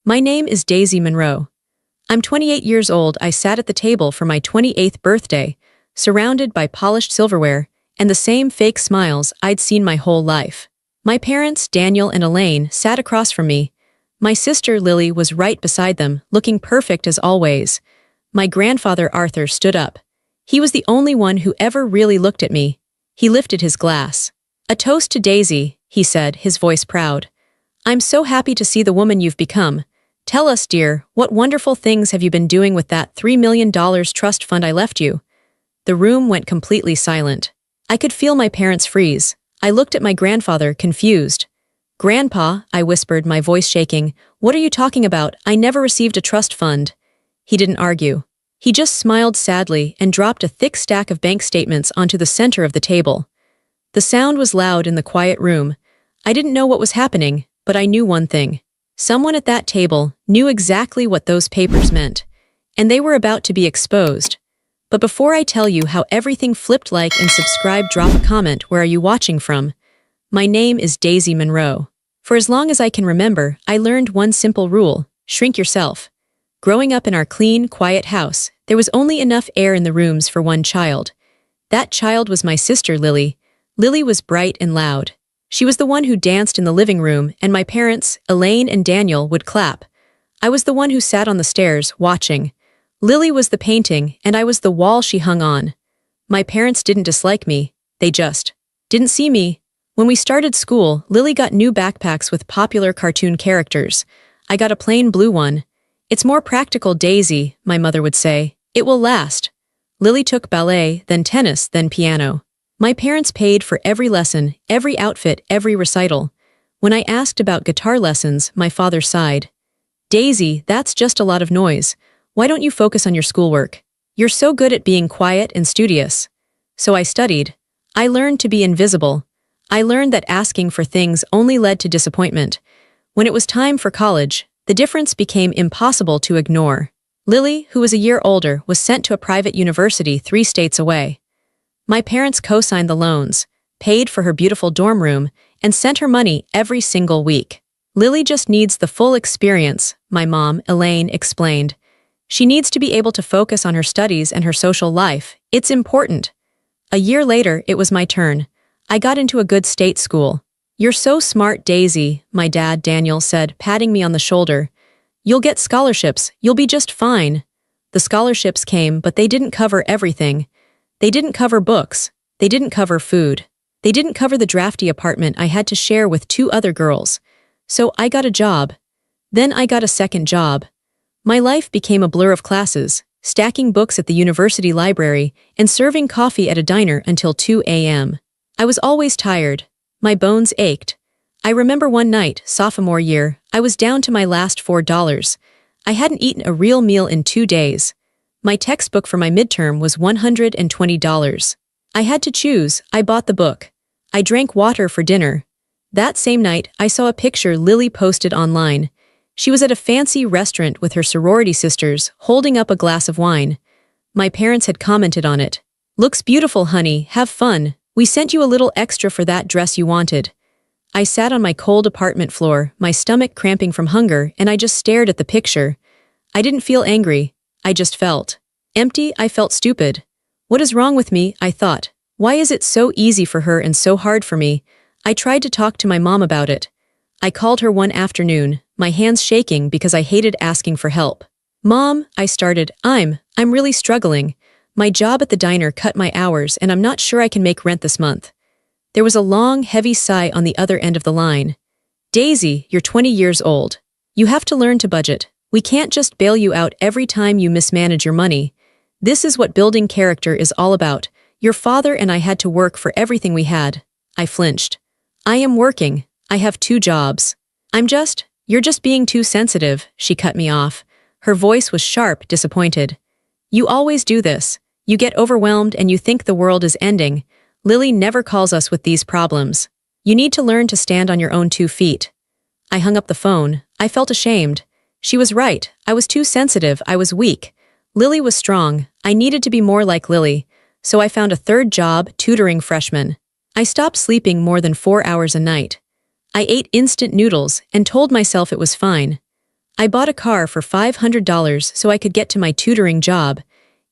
My name is Daisy Monroe. I'm 28 years old. I sat at the table for my 28th birthday, surrounded by polished silverware and the same fake smiles I'd seen my whole life. My parents, Daniel and Elaine, sat across from me. My sister, Lily, was right beside them, looking perfect as always. My grandfather, Arthur, stood up. He was the only one who ever really looked at me. He lifted his glass. "A toast to Daisy," he said, his voice proud. "I'm so happy to see the woman you've become. Tell us, dear, what wonderful things have you been doing with that $3 million trust fund I left you?" The room went completely silent. I could feel my parents freeze. I looked at my grandfather, confused. "Grandpa," I whispered, my voice shaking, "what are you talking about? I never received a trust fund." He didn't argue. He just smiled sadly and dropped a thick stack of bank statements onto the center of the table. The sound was loud in the quiet room. I didn't know what was happening, but I knew one thing. Someone at that table knew exactly what those papers meant, and they were about to be exposed. But before I tell you how everything flipped, like and subscribe, drop a comment. Where are you watching from? My name is Daisy Monroe. For as long as I can remember, I learned one simple rule: shrink yourself. Growing up in our clean, quiet house, there was only enough air in the rooms for one child. That child was my sister, Lily. Lily was bright and loud. She was the one who danced in the living room, and my parents, Elaine and Daniel, would clap. I was the one who sat on the stairs, watching. Lily was the painting, and I was the wall she hung on. My parents didn't dislike me. They just didn't see me. When we started school, Lily got new backpacks with popular cartoon characters. I got a plain blue one. "It's more practical, Daisy," my mother would say. "It will last." Lily took ballet, then tennis, then piano. My parents paid for every lesson, every outfit, every recital. When I asked about guitar lessons, my father sighed. "Daisy, that's just a lot of noise. Why don't you focus on your schoolwork? You're so good at being quiet and studious." So I studied. I learned to be invisible. I learned that asking for things only led to disappointment. When it was time for college, the difference became impossible to ignore. Lily, who was a year older, was sent to a private university 3 states away. My parents co-signed the loans, paid for her beautiful dorm room, and sent her money every single week. "Lily just needs the full experience," my mom, Elaine, explained. "She needs to be able to focus on her studies and her social life. It's important." A year later, it was my turn. I got into a good state school. "You're so smart, Daisy," my dad, Daniel, said, patting me on the shoulder. "You'll get scholarships. You'll be just fine." The scholarships came, but they didn't cover everything. They didn't cover books. They didn't cover food. They didn't cover the drafty apartment I had to share with 2 other girls. So I got a job. Then I got a second job. My life became a blur of classes, stacking books at the university library and serving coffee at a diner until 2 a.m. I was always tired. My bones ached. I remember one night, sophomore year, I was down to my last $4. I hadn't eaten a real meal in 2 days. My textbook for my midterm was $120. I had to choose. I bought the book. I drank water for dinner. That same night, I saw a picture Lily posted online. She was at a fancy restaurant with her sorority sisters, holding up a glass of wine. My parents had commented on it. "Looks beautiful, honey. Have fun. We sent you a little extra for that dress you wanted." I sat on my cold apartment floor, my stomach cramping from hunger, and I just stared at the picture. I didn't feel angry. I just felt empty. I felt stupid. What is wrong with me? I thought. Why is it so easy for her and so hard for me? I tried to talk to my mom about it. I called her one afternoon, my hands shaking because I hated asking for help. "Mom," I started, I'm really struggling. My job at the diner cut my hours and I'm not sure I can make rent this month." There was a long, heavy sigh on the other end of the line. "Daisy, you're 20 years old. You have to learn to budget. We can't just bail you out every time you mismanage your money. This is what building character is all about. Your father and I had to work for everything we had." I flinched. "I am working. I have 2 jobs. You're just being too sensitive," she cut me off. Her voice was sharp, disappointed. "You always do this. You get overwhelmed and you think the world is ending. Lily never calls us with these problems. You need to learn to stand on your own 2 feet." I hung up the phone. I felt ashamed. She was right. I was too sensitive. I was weak. Lily was strong. I needed to be more like Lily. So I found a 3rd job, tutoring freshmen. I stopped sleeping more than 4 hours a night. I ate instant noodles and told myself it was fine. I bought a car for $500 so I could get to my tutoring job.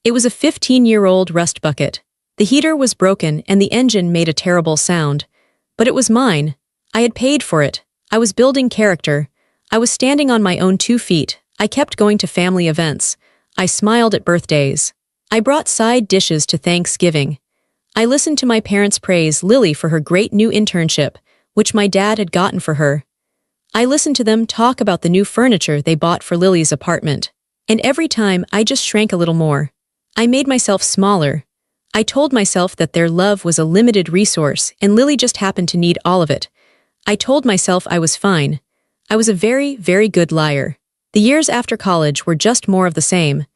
It was a 15-year-old rust bucket. The heater was broken and the engine made a terrible sound. But it was mine. I had paid for it. I was building character. I was standing on my own 2 feet. I kept going to family events. I smiled at birthdays. I brought side dishes to Thanksgiving. I listened to my parents praise Lily for her great new internship, which my dad had gotten for her. I listened to them talk about the new furniture they bought for Lily's apartment. And every time, I just shrank a little more. I made myself smaller. I told myself that their love was a limited resource and Lily just happened to need all of it. I told myself I was fine. I was a very, very good liar. The years after college were just more of the same.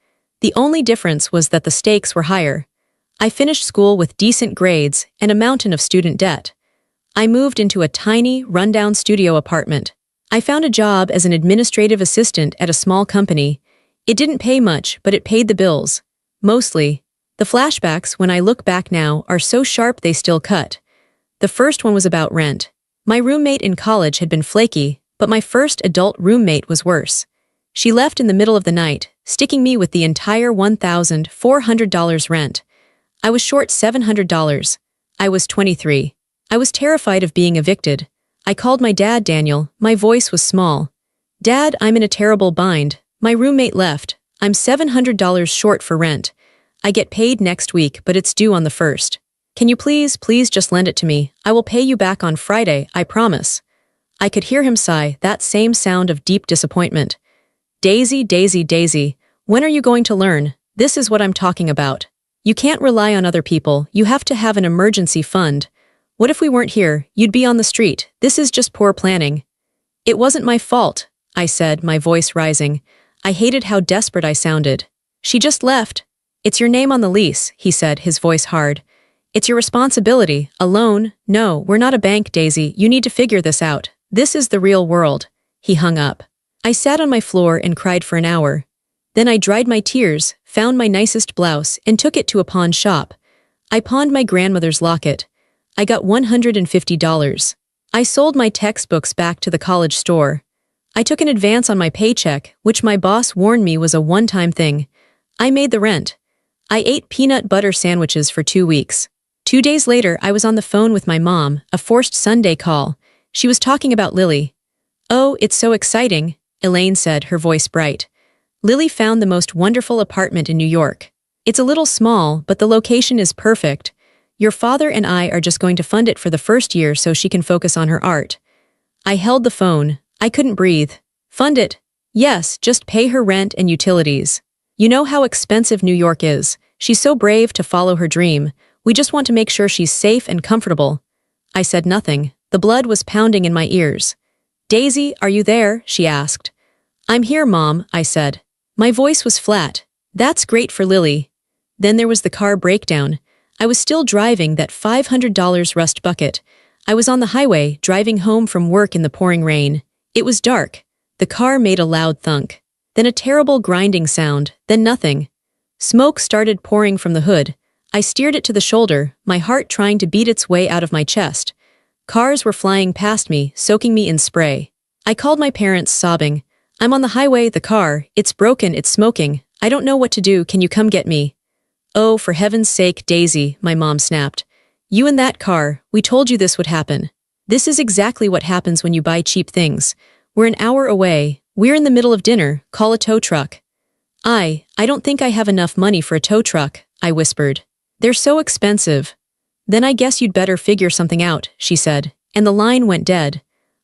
The only difference was that the stakes were higher. I finished school with decent grades and a mountain of student debt. I moved into a tiny, rundown studio apartment. I found a job as an administrative assistant at a small company. It didn't pay much, but it paid the bills. Mostly. The flashbacks, when I look back now, are so sharp they still cut. The first one was about rent. My roommate in college had been flaky, but my first adult roommate was worse. She left in the middle of the night, sticking me with the entire $1,400 rent. I was short $700. I was 23. I was terrified of being evicted. I called my dad Daniel. My voice was small. Dad, I'm in a terrible bind. My roommate left. I'm $700 short for rent. I get paid next week, but it's due on the 1st. Can you please just lend it to me? I will pay you back on Friday, I promise. I could hear him sigh, that same sound of deep disappointment. Daisy, Daisy, Daisy, when are you going to learn? This is what I'm talking about. You can't rely on other people, you have to have an emergency fund. What if we weren't here? You'd be on the street. This is just poor planning. It wasn't my fault, I said, my voice rising. I hated how desperate I sounded. She just left. It's your name on the lease, he said, his voice hard. It's your responsibility. A loan? No, we're not a bank, Daisy. You need to figure this out. This is the real world. He hung up. I sat on my floor and cried for an hour. Then I dried my tears, found my nicest blouse, and took it to a pawn shop. I pawned my grandmother's locket. I got $150. I sold my textbooks back to the college store. I took an advance on my paycheck, which my boss warned me was a one-time thing. I made the rent. I ate peanut butter sandwiches for 2 weeks. 2 days later, I was on the phone with my mom, a forced Sunday call. She was talking about Lily. Oh, it's so exciting, Elaine said, her voice bright. Lily found the most wonderful apartment in New York. It's a little small, but the location is perfect. Your father and I are just going to fund it for the first year so she can focus on her art. I held the phone. I couldn't breathe. Fund it? Yes, just pay her rent and utilities. You know how expensive New York is. She's so brave to follow her dream. We just want to make sure she's safe and comfortable. I said nothing. The blood was pounding in my ears. Daisy, are you there? She asked. I'm here, Mom, I said. My voice was flat. That's great for Lily. Then there was the car breakdown. I was still driving that $500 rust bucket. I was on the highway, driving home from work in the pouring rain. It was dark. The car made a loud thunk. Then a terrible grinding sound, then nothing. Smoke started pouring from the hood. I steered it to the shoulder, my heart trying to beat its way out of my chest. Cars were flying past me, soaking me in spray. I called my parents, sobbing. I'm on the highway, the car, it's broken, it's smoking. I don't know what to do, can you come get me? Oh, for heaven's sake, Daisy, my mom snapped. You in that car, we told you this would happen. This is exactly what happens when you buy cheap things. We're an hour away, we're in the middle of dinner, call a tow truck. I don't think I have enough money for a tow truck, I whispered. They're so expensive. Then I guess you'd better figure something out, she said, and the line went dead.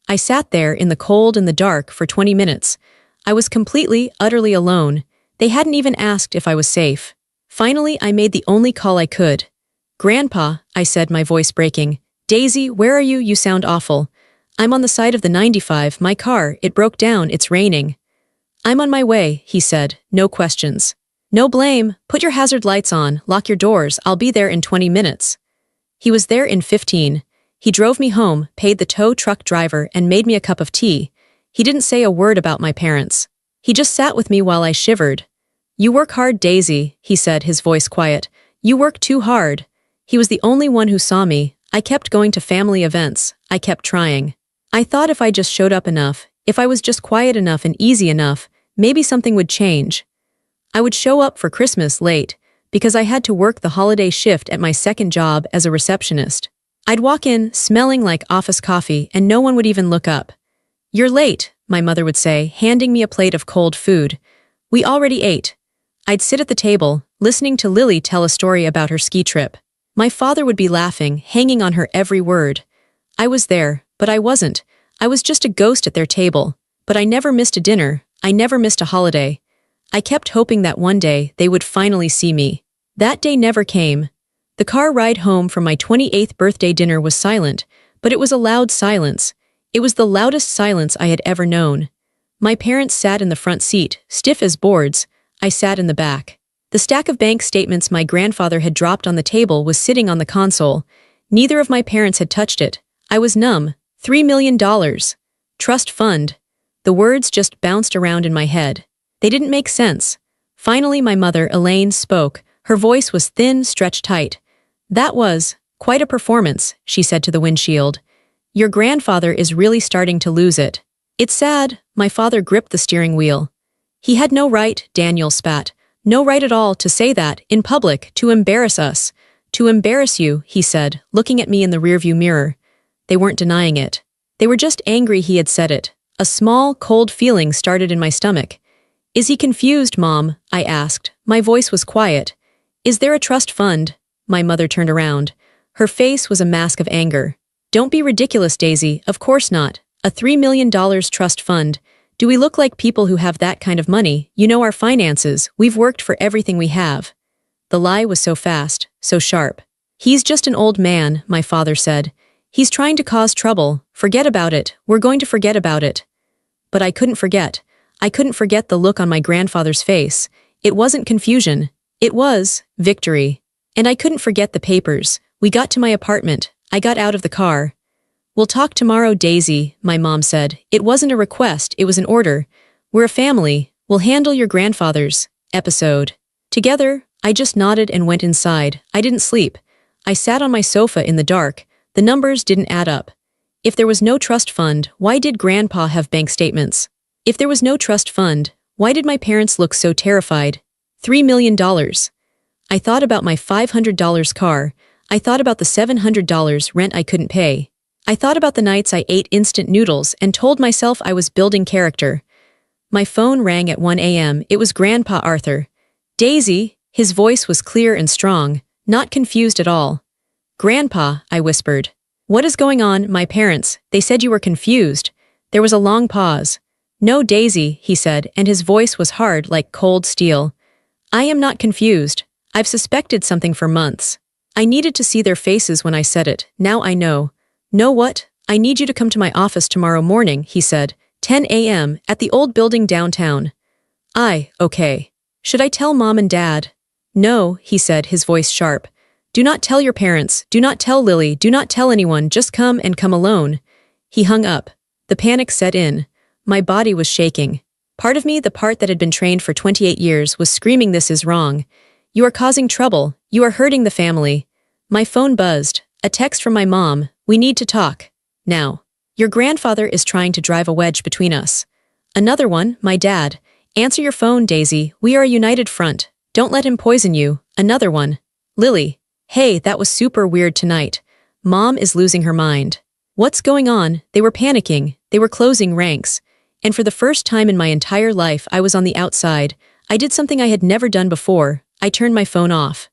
I sat there in the cold and the dark for 20 minutes. I was completely, utterly alone. They hadn't even asked if I was safe. Finally, I made the only call I could. Grandpa, I said, my voice breaking. Daisy, where are you? You sound awful. I'm on the side of the 95, my car, it broke down, it's raining. I'm on my way, he said, no questions. No blame, put your hazard lights on, lock your doors, I'll be there in 20 minutes. He was there in 15. He drove me home, paid the tow truck driver, and made me a cup of tea. He didn't say a word about my parents. He just sat with me while I shivered. You work hard, Daisy, he said, his voice quiet. You work too hard. He was the only one who saw me. I kept going to family events. I kept trying. I thought if I just showed up enough, If I was just quiet enough and easy enough, maybe something would change. I would show up for Christmas late, because I had to work the holiday shift at my second job as a receptionist. I'd walk in, smelling like office coffee, and no one would even look up. "You're late," my mother would say, handing me a plate of cold food. "We already ate." I'd sit at the table, listening to Lily tell a story about her ski trip. My father would be laughing, hanging on her every word. I was there, but I wasn't. I was just a ghost at their table. But I never missed a dinner. I never missed a holiday. I kept hoping that one day they would finally see me. That day never came. The car ride home from my 28th birthday dinner was silent, but it was a loud silence. It was the loudest silence I had ever known. My parents sat in the front seat, stiff as boards. I sat in the back. The stack of bank statements my grandfather had dropped on the table was sitting on the console. Neither of my parents had touched it. I was numb. $3 million. Trust fund. The words just bounced around in my head. They didn't make sense. Finally, my mother, Elaine, spoke. Her voice was thin, stretched tight. "That was quite a performance," she said to the windshield. "Your grandfather is really starting to lose it." "It's sad." My father gripped the steering wheel. "He had no right," Daniel spat. "No right at all to say that, in public, to embarrass us." "To embarrass you," he said, looking at me in the rearview mirror. They weren't denying it. They were just angry he had said it. A small, cold feeling started in my stomach. "Is he confused, Mom?" I asked. My voice was quiet. "Is there a trust fund?" My mother turned around. Her face was a mask of anger. "Don't be ridiculous, Daisy. Of course not. A $3 million trust fund. Do we look like people who have that kind of money? You know our finances. We've worked for everything we have." The lie was so fast, so sharp. "He's just an old man," my father said. "He's trying to cause trouble. Forget about it. We're going to forget about it." But I couldn't forget. I couldn't forget the look on my grandfather's face. It wasn't confusion. It was victory. And I couldn't forget the papers. We got to my apartment. I got out of the car. "We'll talk tomorrow, Daisy," my mom said. It wasn't a request, it was an order. "We're a family. We'll handle your grandfather's episode together." I just nodded and went inside. I didn't sleep. I sat on my sofa in the dark. The numbers didn't add up. If there was no trust fund, why did Grandpa have bank statements? If there was no trust fund, why did my parents look so terrified? $3 million. I thought about my $500 car. I thought about the $700 rent I couldn't pay. I thought about the nights I ate instant noodles and told myself I was building character. My phone rang at 1 a.m. It was Grandpa Arthur. "Daisy," his voice was clear and strong, not confused at all. "Grandpa," I whispered. "What is going on?" "My parents, they said you were confused." There was a long pause. "No, Daisy," he said, and his voice was hard like cold steel. "I am not confused. I've suspected something for months. I needed to see their faces when I said it. Now I know." "Know what? I need you to come to my office tomorrow morning," he said. 10 a.m. at the old building downtown. Okay. Should I tell Mom and Dad? "No," he said, his voice sharp. "Do not tell your parents. Do not tell Lily. Do not tell anyone. Just come and come alone." He hung up. The panic set in. My body was shaking. Part of me, the part that had been trained for 28 years, was screaming, "This is wrong. You are causing trouble. You are hurting the family." My phone buzzed. A text from my mom. "We need to talk. Now. Your grandfather is trying to drive a wedge between us." Another one, my dad. "Answer your phone, Daisy. We are a united front. Don't let him poison you." Another one. Lily. "Hey, that was super weird tonight. Mom is losing her mind." What's going on? They were panicking. They were closing ranks. And for the first time in my entire life, I was on the outside. I did something I had never done before. I turned my phone off.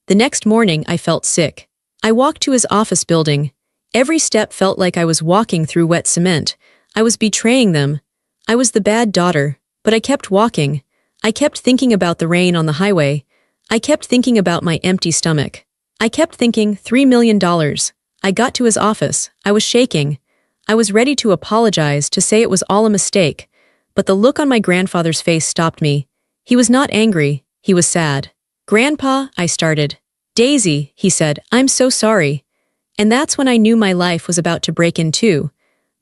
The next morning, I felt sick. I walked to his office building. Every step felt like I was walking through wet cement. I was betraying them. I was the bad daughter, but I kept walking. I kept thinking about the rain on the highway. I kept thinking about my empty stomach. I kept thinking, $3 million. I got to his office. I was shaking. I was ready to apologize, to say it was all a mistake. But the look on my grandfather's face stopped me. He was not angry. He was sad. "Grandpa," I started. "Daisy," he said, "I'm so sorry." And that's when I knew my life was about to break in two.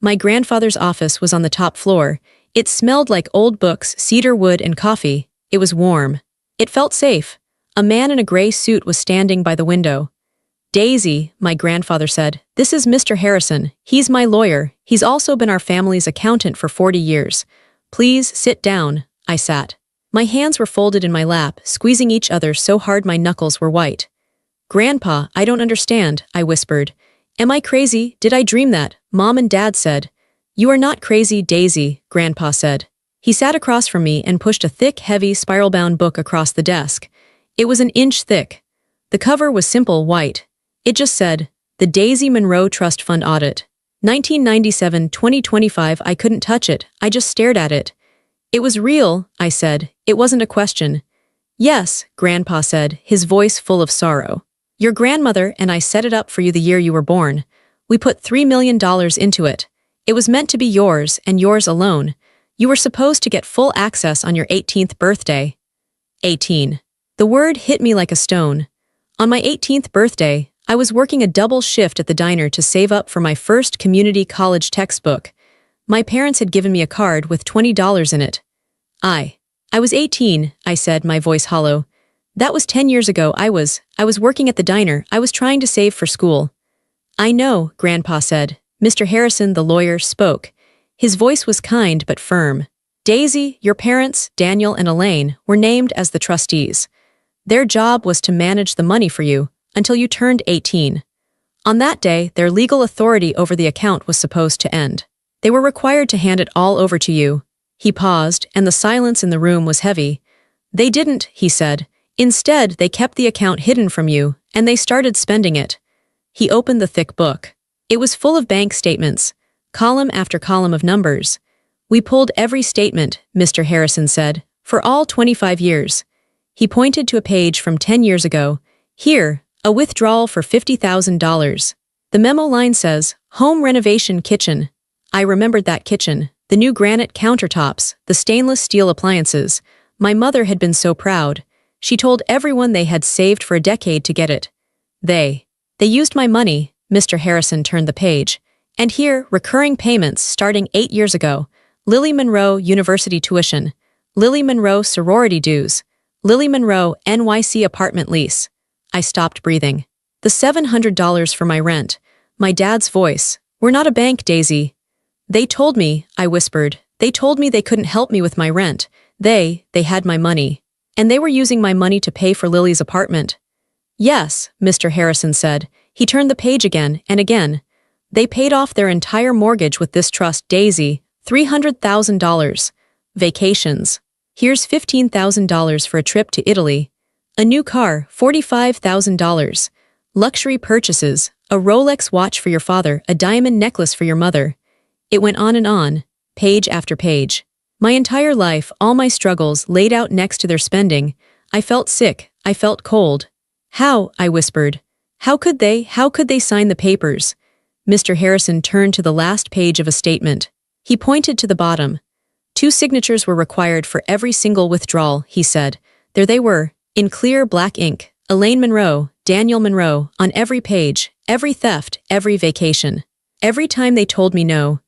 My grandfather's office was on the top floor. It smelled like old books, cedar wood, and coffee. It was warm. It felt safe. A man in a gray suit was standing by the window. Daisy, my grandfather said, this is Mr. Harrison. He's my lawyer. He's also been our family's accountant for 40 years. Please sit down. I sat. My hands were folded in my lap, squeezing each other so hard my knuckles were white. Grandpa, I don't understand, I whispered. Am I crazy? Did I dream that? Mom and Dad said. You are not crazy, Daisy, Grandpa said. He sat across from me and pushed a thick, heavy, spiral-bound book across the desk. It was an inch thick. The cover was simple white. It just said, The Daisy Monroe Trust Fund Audit. 1997-2025. I couldn't touch it. I just stared at it. It was real, I said. It wasn't a question. Yes, Grandpa said, his voice full of sorrow. Your grandmother and I set it up for you the year you were born. We put $3 million into it. It was meant to be yours and yours alone. You were supposed to get full access on your 18th birthday. 18. The word hit me like a stone. On my 18th birthday, I was working a double shift at the diner to save up for my first community college textbook. My parents had given me a card with $20 in it. I was 18, I said, my voice hollow. That was 10 years ago. I was working at the diner. I was trying to save for school. I know, Grandpa said. Mr. Harrison, the lawyer, spoke. His voice was kind but firm. Daisy, your parents, Daniel and Elaine, were named as the trustees. Their job was to manage the money for you until you turned 18. On that day, their legal authority over the account was supposed to end. They were required to hand it all over to you. He paused, and the silence in the room was heavy. They didn't, he said. Instead, they kept the account hidden from you, and they started spending it. He opened the thick book. It was full of bank statements, column after column of numbers. We pulled every statement, Mr. Harrison said, for all 25 years. He pointed to a page from 10 years ago. Here, a withdrawal for $50,000. The memo line says, Home Renovation Kitchen. I remembered that kitchen, the new granite countertops, the stainless steel appliances. My mother had been so proud. She told everyone they had saved for a decade to get it. They used my money, Mr. Harrison turned the page. And here, recurring payments starting 8 years ago. Lily Monroe University tuition. Lily Monroe sorority dues. Lily Monroe NYC apartment lease. I stopped breathing. The $700 for my rent. My dad's voice. We're not a bank, Daisy. They told me, I whispered. They told me they couldn't help me with my rent. They had my money. And they were using my money to pay for Lily's apartment. Yes, Mr. Harrison said. He turned the page again and again. They paid off their entire mortgage with this trust, Daisy. $300,000. Vacations. Here's $15,000 for a trip to Italy. A new car, $45,000. Luxury purchases, a Rolex watch for your father, a diamond necklace for your mother. It went on, page after page. My entire life, all my struggles laid out next to their spending. I felt sick, I felt cold. How? I whispered. How could they sign the papers? Mr. Harrison turned to the last page of a statement. He pointed to the bottom. 2 signatures were required for every single withdrawal, he said. There they were, in clear black ink. Elaine Monroe, Daniel Monroe, on every page, every theft, every vacation. Every time they told me no.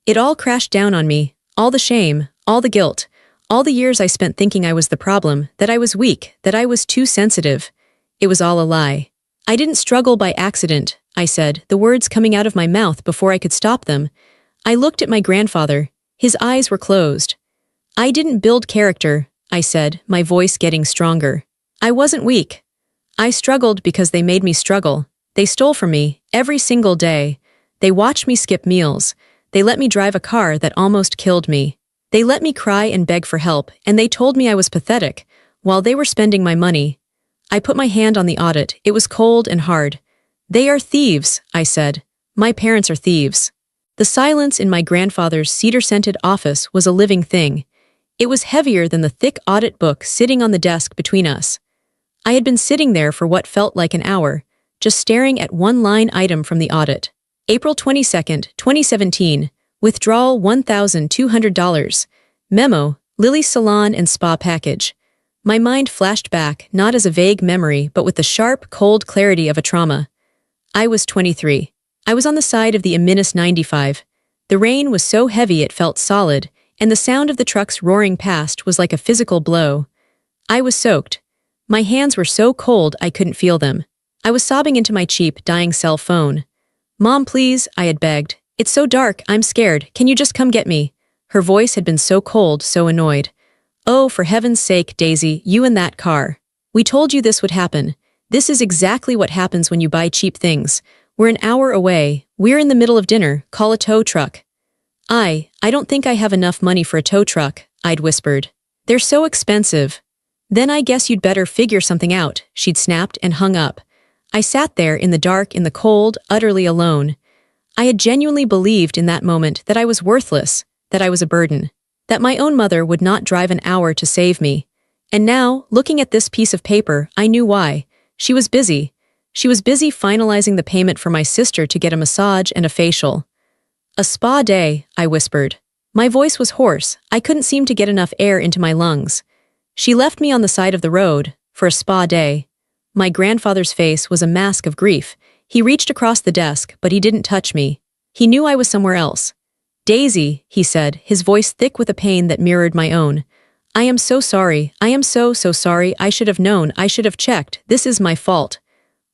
It all crashed down on me, all the shame, all the guilt, all the years I spent thinking I was the problem, that I was weak, that I was too sensitive. It was all a lie. I didn't struggle by accident, I said, the words coming out of my mouth before I could stop them. I looked at my grandfather. His eyes were closed. I didn't build character, I said, my voice getting stronger. I wasn't weak. I struggled because they made me struggle. They stole from me, every single day. They watched me skip meals. They let me drive a car that almost killed me. They let me cry and beg for help, and they told me I was pathetic, while they were spending my money. I put my hand on the audit. It was cold and hard. They are thieves, I said. My parents are thieves. The silence in my grandfather's cedar-scented office was a living thing. It was heavier than the thick audit book sitting on the desk between us. I had been sitting there for what felt like an hour, just staring at one line item from the audit. April 22, 2017. Withdrawal $1,200. Memo, Lily Salon and Spa Package. My mind flashed back, not as a vague memory, but with the sharp, cold clarity of a trauma. I was 23. I was on the side of the Iminus 95. The rain was so heavy it felt solid, and the sound of the trucks roaring past was like a physical blow. I was soaked. My hands were so cold I couldn't feel them. I was sobbing into my cheap, dying cell phone. "Mom, please," I had begged. "It's so dark, I'm scared, can you just come get me?" Her voice had been so cold, so annoyed. "Oh, for heaven's sake, Daisy, you and that car. We told you this would happen. This is exactly what happens when you buy cheap things. We're an hour away, we're in the middle of dinner, call a tow truck." I don't think I have enough money for a tow truck," I'd whispered. "They're so expensive." "Then I guess you'd better figure something out," she'd snapped and hung up. I sat there in the dark, in the cold, utterly alone. I had genuinely believed in that moment that I was worthless, that I was a burden, that my own mother would not drive an hour to save me. And now, looking at this piece of paper, I knew why. She was busy. She was busy finalizing the payment for my sister to get a massage and a facial. "A spa day," I whispered. My voice was hoarse. I couldn't seem to get enough air into my lungs. "She left me on the side of the road, for a spa day." My grandfather's face was a mask of grief. He reached across the desk, but he didn't touch me. He knew I was somewhere else. "Daisy," he said, his voice thick with a pain that mirrored my own. "I am so sorry. I am so sorry. I should have known. I should have checked. This is my fault."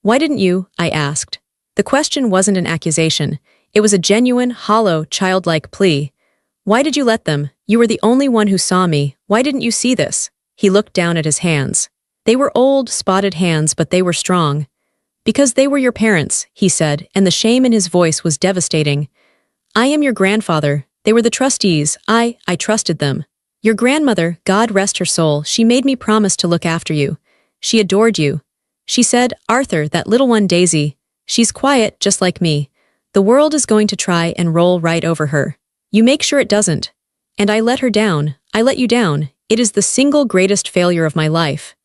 "Why didn't you?" I asked. The question wasn't an accusation. It was a genuine, hollow, childlike plea. "Why did you let them? You were the only one who saw me. Why didn't you see this?" He looked down at his hands. They were old, spotted hands, but they were strong. "Because they were your parents," he said, and the shame in his voice was devastating. "I am your grandfather. They were the trustees. I trusted them. Your grandmother, God rest her soul, she made me promise to look after you. She adored you. She said, 'Arthur, that little one Daisy, she's quiet, just like me. The world is going to try and roll right over her. You make sure it doesn't.' And I let her down. I let you down. It is the single greatest failure of my life."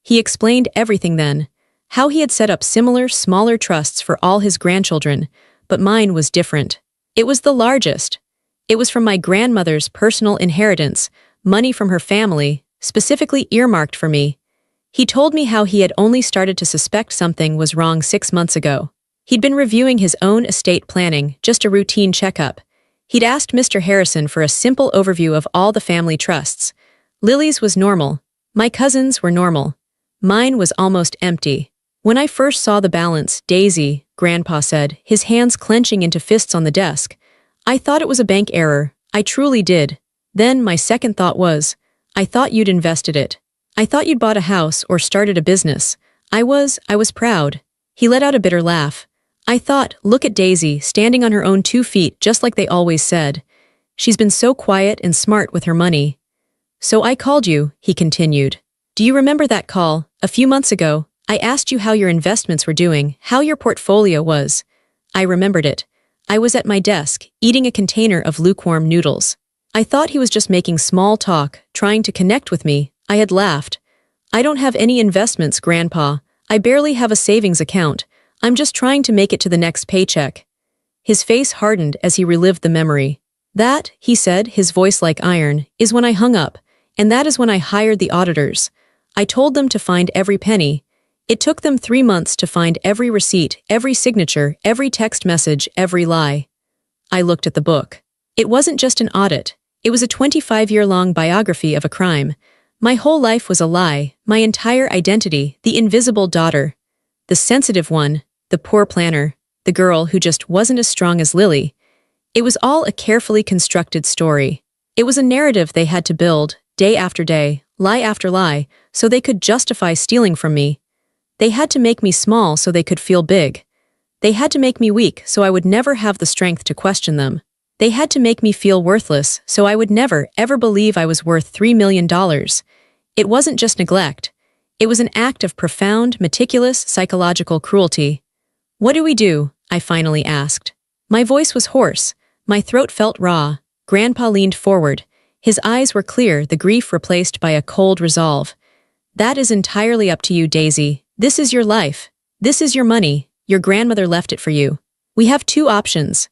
He explained everything then. How he had set up similar, smaller trusts for all his grandchildren, but mine was different. It was the largest. It was from my grandmother's personal inheritance, money from her family, specifically earmarked for me. He told me how he had only started to suspect something was wrong 6 months ago. He'd been reviewing his own estate planning, just a routine checkup. He'd asked Mr. Harrison for a simple overview of all the family trusts. Lily's was normal. My cousins were normal. Mine was almost empty. "When I first saw the balance, Daisy," Grandpa said, his hands clenching into fists on the desk, "I thought it was a bank error. I truly did. Then my second thought was, I thought you'd invested it. I thought you'd bought a house or started a business. I was proud." He let out a bitter laugh. "I thought, look at Daisy, standing on her own 2 feet, just like they always said. She's been so quiet and smart with her money. So I called you," he continued. "Do you remember that call? A few months ago, I asked you how your investments were doing, how your portfolio was." I remembered it. I was at my desk, eating a container of lukewarm noodles. I thought he was just making small talk, trying to connect with me. I had laughed. "I don't have any investments, Grandpa. I barely have a savings account. I'm just trying to make it to the next paycheck." His face hardened as he relived the memory. "That," he said, his voice like iron, "is when I hung up, and that is when I hired the auditors. I told them to find every penny. It took them 3 months to find every receipt, every signature, every text message, every lie." I looked at the book. It wasn't just an audit. It was a 25-year-long biography of a crime. My whole life was a lie, my entire identity, the invisible daughter. The sensitive one, the poor planner, the girl who just wasn't as strong as Lily. It was all a carefully constructed story. It was a narrative they had to build, day after day, lie after lie, so they could justify stealing from me. They had to make me small so they could feel big. They had to make me weak so I would never have the strength to question them. They had to make me feel worthless so I would never, ever believe I was worth $3 million. It wasn't just neglect. It was an act of profound, meticulous psychological cruelty. "What do we do?" I finally asked. My voice was hoarse. My throat felt raw. Grandpa leaned forward. His eyes were clear, the grief replaced by a cold resolve. "That is entirely up to you, Daisy. This is your life. This is your money. Your grandmother left it for you. We have 2 options."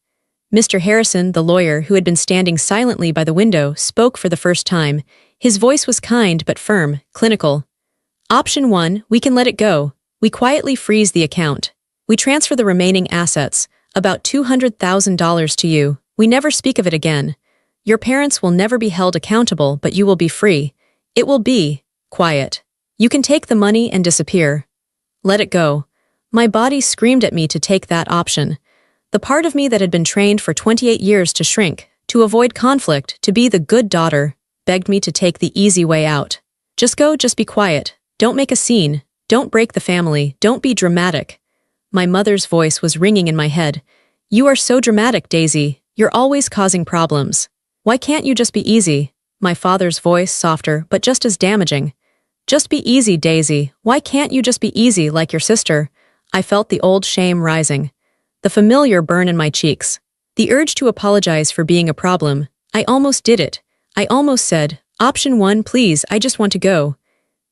Mr. Harrison, the lawyer who had been standing silently by the window, spoke for the first time. His voice was kind but firm, clinical. "Option 1, we can let it go. We quietly freeze the account. We transfer the remaining assets, about $200,000 to you. We never speak of it again. Your parents will never be held accountable, but you will be free. It will be quiet. You can take the money and disappear. Let it go. My body screamed at me to take that option. The part of me that had been trained for 28 years to shrink, to avoid conflict, to be the good daughter, begged me to take the easy way out. Just go, just be quiet. Don't make a scene. Don't break the family. Don't be dramatic. My mother's voice was ringing in my head. You are so dramatic, Daisy. You're always causing problems. Why can't you just be easy? My father's voice, softer, but just as damaging. Just be easy, Daisy. Why can't you just be easy like your sister? I felt the old shame rising. The familiar burn in my cheeks. The urge to apologize for being a problem. I almost did it. I almost said, "Option 1, please, I just want to go."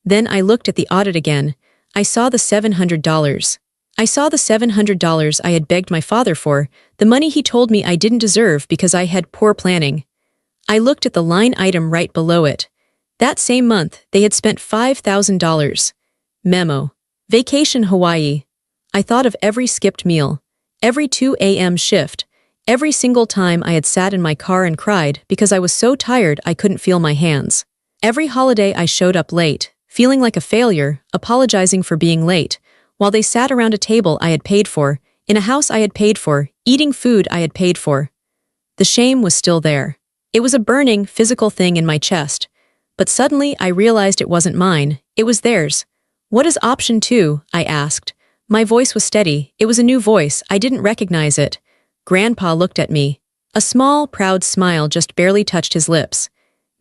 Then I looked at the audit again. I saw the $700. I saw the $700 I had begged my father for, the money he told me I didn't deserve because I had poor planning. I looked at the line item right below it. That same month, they had spent $5,000. Memo. Vacation Hawaii. I thought of every skipped meal, every 2 a.m. shift, every single time I had sat in my car and cried because I was so tired I couldn't feel my hands. Every holiday I showed up late, feeling like a failure, apologizing for being late, while they sat around a table I had paid for, in a house I had paid for, eating food I had paid for. The shame was still there. It was a burning, physical thing in my chest. But suddenly I realized it wasn't mine, it was theirs. What is option 2? I asked. My voice was steady. It was a new voice. I didn't recognize it. Grandpa looked at me. A small, proud smile just barely touched his lips.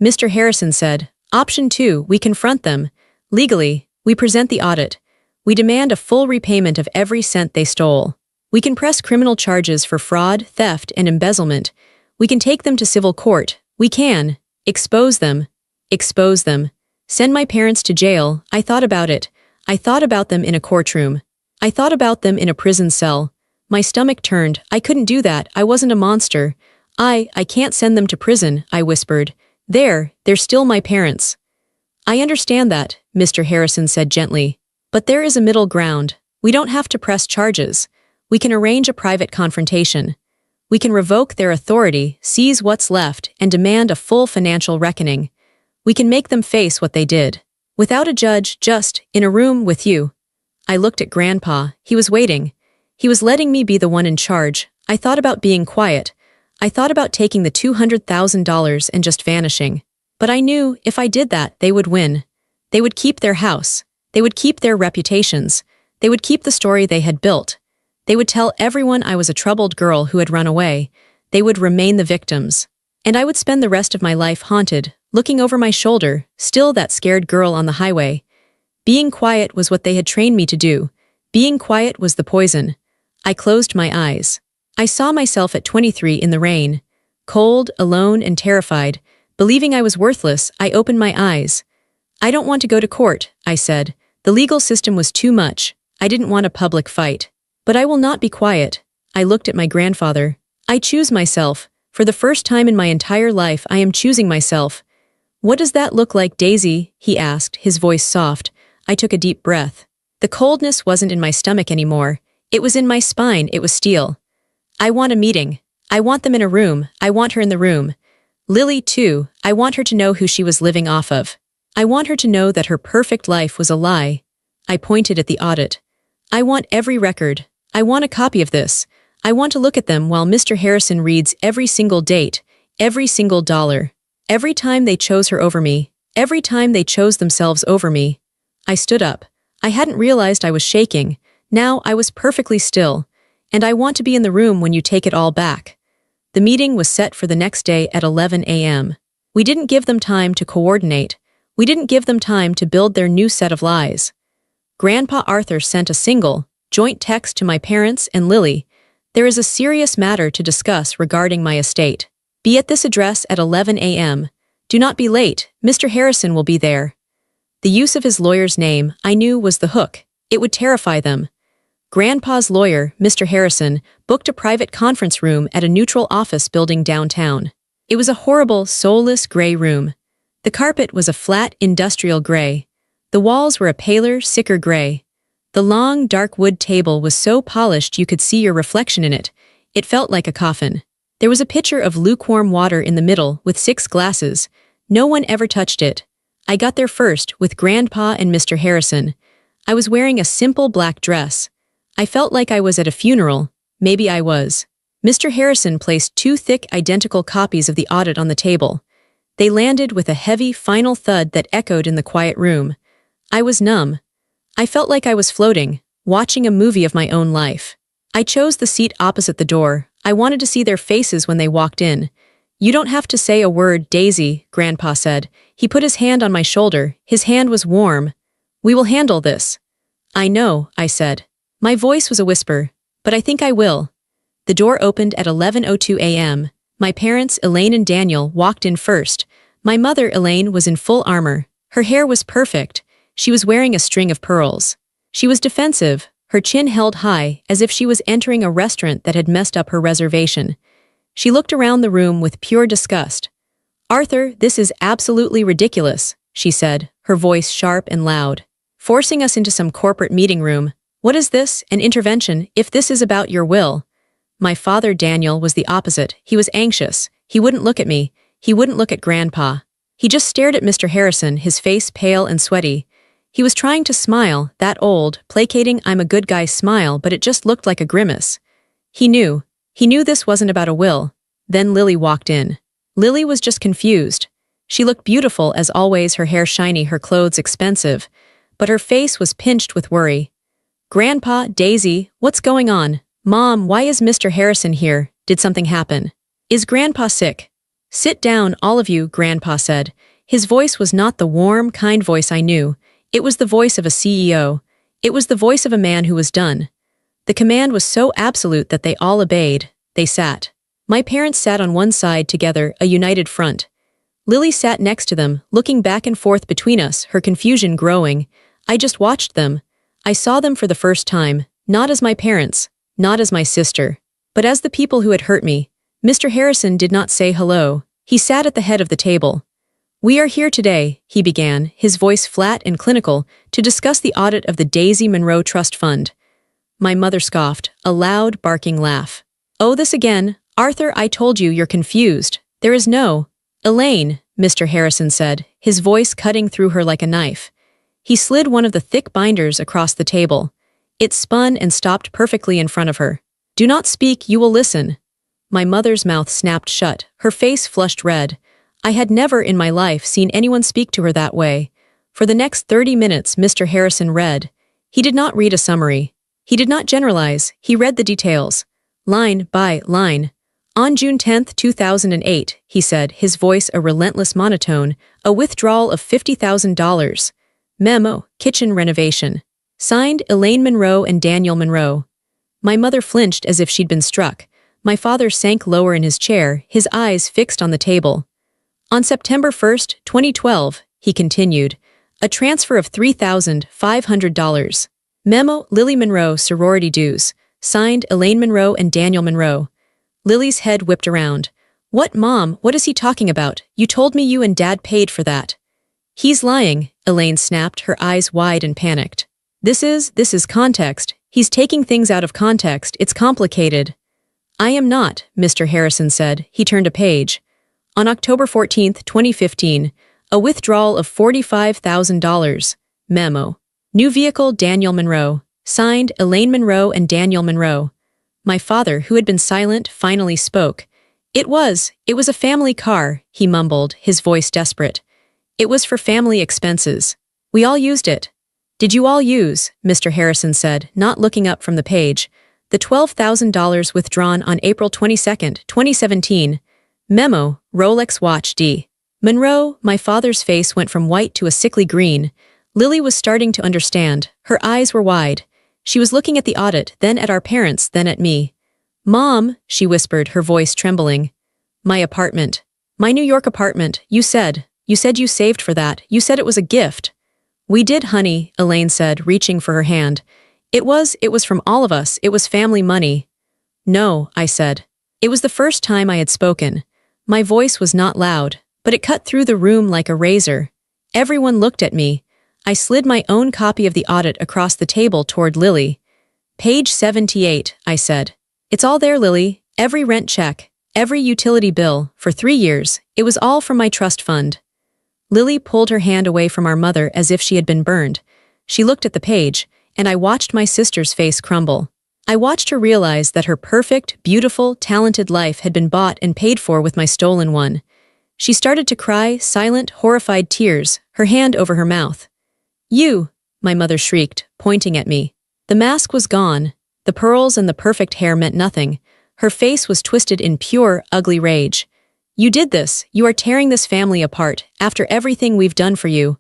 Mr. Harrison said, "Option 2, we confront them. Legally, we present the audit. We demand a full repayment of every cent they stole. We can press criminal charges for fraud, theft, and embezzlement. We can take them to civil court. We can expose them. Expose them. Send my parents to jail." I thought about it. I thought about them in a courtroom. I thought about them in a prison cell. My stomach turned. I couldn't do that. I wasn't a monster. I can't send them to prison, I whispered. They're still my parents. I understand that, Mr. Harrison said gently. But there is a middle ground. We don't have to press charges. We can arrange a private confrontation. We can revoke their authority, seize what's left, and demand a full financial reckoning. We can make them face what they did. Without a judge, just in a room with you. I looked at Grandpa. He was waiting. He was letting me be the one in charge. I thought about being quiet. I thought about taking the $200,000 and just vanishing. But I knew if I did that, they would win. They would keep their house. They would keep their reputations. They would keep the story they had built. They would tell everyone I was a troubled girl who had run away. They would remain the victims. And I would spend the rest of my life haunted, looking over my shoulder, still that scared girl on the highway. Being quiet was what they had trained me to do. Being quiet was the poison. I closed my eyes. I saw myself at 23 in the rain. Cold, alone, and terrified. Believing I was worthless, I opened my eyes. I don't want to go to court, I said. The legal system was too much. I didn't want a public fight. But I will not be quiet. I looked at my grandfather. I choose myself. For the first time in my entire life, I am choosing myself. What does that look like, Daisy? He asked, his voice soft. I took a deep breath. The coldness wasn't in my stomach anymore. It was in my spine. It was steel. I want a meeting. I want them in a room. I want her in the room. Lily, too. I want her to know who she was living off of. I want her to know that her perfect life was a lie. I pointed at the audit. I want every record. I want a copy of this. I want to look at them while Mr. Harrison reads every single date, every single dollar. Every time they chose her over me. Every time they chose themselves over me. I stood up. I hadn't realized I was shaking. Now I was perfectly still. And I want to be in the room when you take it all back. The meeting was set for the next day at 11 a.m. We didn't give them time to coordinate. We didn't give them time to build their new set of lies. Grandpa Arthur sent a single, joint text to my parents and Lily. There is a serious matter to discuss regarding my estate. Be at this address at 11 a.m. Do not be late. Mr. Harrison will be there. The use of his lawyer's name, I knew, was the hook. It would terrify them. Grandpa's lawyer, Mr. Harrison, booked a private conference room at a neutral office building downtown. It was a horrible, soulless gray room. The carpet was a flat, industrial gray. The walls were a paler, sicker gray. The long, dark wood table was so polished you could see your reflection in it. It felt like a coffin. There was a pitcher of lukewarm water in the middle with 6 glasses. No one ever touched it. I got there first with Grandpa and Mr. Harrison. I was wearing a simple black dress. I felt like I was at a funeral. Maybe I was. Mr. Harrison placed two thick, identical copies of the audit on the table. They landed with a heavy, final thud that echoed in the quiet room. I was numb. I felt like I was floating, watching a movie of my own life. I chose the seat opposite the door. I wanted to see their faces when they walked in. "You don't have to say a word, Daisy," Grandpa said. He put his hand on my shoulder. His hand was warm. "We will handle this." "I know," I said. My voice was a whisper, "but I think I will." The door opened at 11:02 a.m. My parents, Elaine and Daniel, walked in first. My mother, Elaine, was in full armor. Her hair was perfect. She was wearing a string of pearls. She was defensive, her chin held high, as if she was entering a restaurant that had messed up her reservation. She looked around the room with pure disgust. "Arthur, this is absolutely ridiculous," she said, her voice sharp and loud. "Forcing us into some corporate meeting room. What is this, an intervention, if this is about your will?" My father, Daniel, was the opposite. He was anxious. He wouldn't look at me. He wouldn't look at Grandpa. He just stared at Mr. Harrison, his face pale and sweaty. He was trying to smile, that old, placating I'm a good guy smile, but it just looked like a grimace. He knew this wasn't about a will. Then Lily walked in. Lily was just confused. She looked beautiful as always, her hair shiny, her clothes expensive, but her face was pinched with worry. "Grandpa, Daisy, what's going on? Mom, why is Mr. Harrison here? Did something happen? Is Grandpa sick?" "Sit down, all of you," Grandpa said. His voice was not the warm, kind voice I knew. It was the voice of a CEO. It was the voice of a man who was done. The command was so absolute that they all obeyed. They sat. My parents sat on one side together, a united front. Lily sat next to them, looking back and forth between us, her confusion growing. I just watched them. I saw them for the first time, not as my parents, not as my sister, but as the people who had hurt me. Mr. Harrison did not say hello. He sat at the head of the table. "We are here today," he began, his voice flat and clinical, "to discuss the audit of the Daisy Monroe Trust Fund." My mother scoffed, a loud, barking laugh. "Oh, this again? Arthur, I told you, you're confused. There is no—" "Elaine," Mr. Harrison said, his voice cutting through her like a knife. He slid one of the thick binders across the table. It spun and stopped perfectly in front of her. "Do not speak, you will listen." My mother's mouth snapped shut, her face flushed red. I had never in my life seen anyone speak to her that way. For the next 30 minutes, Mr. Harrison read. He did not read a summary. He did not generalize, he read the details. Line by line. "On June 10, 2008, he said, his voice a relentless monotone, a withdrawal of $50,000. Memo, kitchen renovation. Signed, Elaine Monroe and Daniel Monroe." My mother flinched as if she'd been struck. My father sank lower in his chair, his eyes fixed on the table. "On September 1, 2012, he continued, a transfer of $3,500. Memo, Lily Monroe, sorority dues. Signed, Elaine Monroe and Daniel Monroe." Lily's head whipped around. "What, Mom? What is he talking about? You told me you and Dad paid for that." "He's lying," Elaine snapped, her eyes wide and panicked. This is context. He's taking things out of context. It's complicated." "I am not," Mr. Harrison said. He turned a page. "On October 14, 2015, a withdrawal of $45,000. Memo. New vehicle, Daniel Monroe. Signed, Elaine Monroe and Daniel Monroe." My father, who had been silent, finally spoke. It was a family car," he mumbled, his voice desperate. "It was for family expenses. We all used it." "Did you all use?" Mr. Harrison said, not looking up from the page. "The $12,000 withdrawn on April 22, 2017. Memo, Rolex watch D. Monroe." My father's face went from white to a sickly green. Lily was starting to understand. Her eyes were wide. She was looking at the audit, then at our parents, then at me. "Mom," she whispered, her voice trembling. "My apartment. My New York apartment. You said you saved for that. You said it was a gift." "We did, honey," Elaine said, reaching for her hand. It was from all of us. It was family money." "No," I said. It was the first time I had spoken. My voice was not loud, but it cut through the room like a razor. Everyone looked at me. I slid my own copy of the audit across the table toward Lily. "Page 78, I said. "It's all there, Lily. Every rent check, every utility bill, for 3 years. It was all from my trust fund." Lily pulled her hand away from our mother as if she had been burned. She looked at the page, and I watched my sister's face crumble. I watched her realize that her perfect, beautiful, talented life had been bought and paid for with my stolen one. She started to cry, silent, horrified tears, her hand over her mouth. "You!" my mother shrieked, pointing at me. The mask was gone. The pearls and the perfect hair meant nothing. Her face was twisted in pure, ugly rage. "You did this. You are tearing this family apart, after everything we've done for you."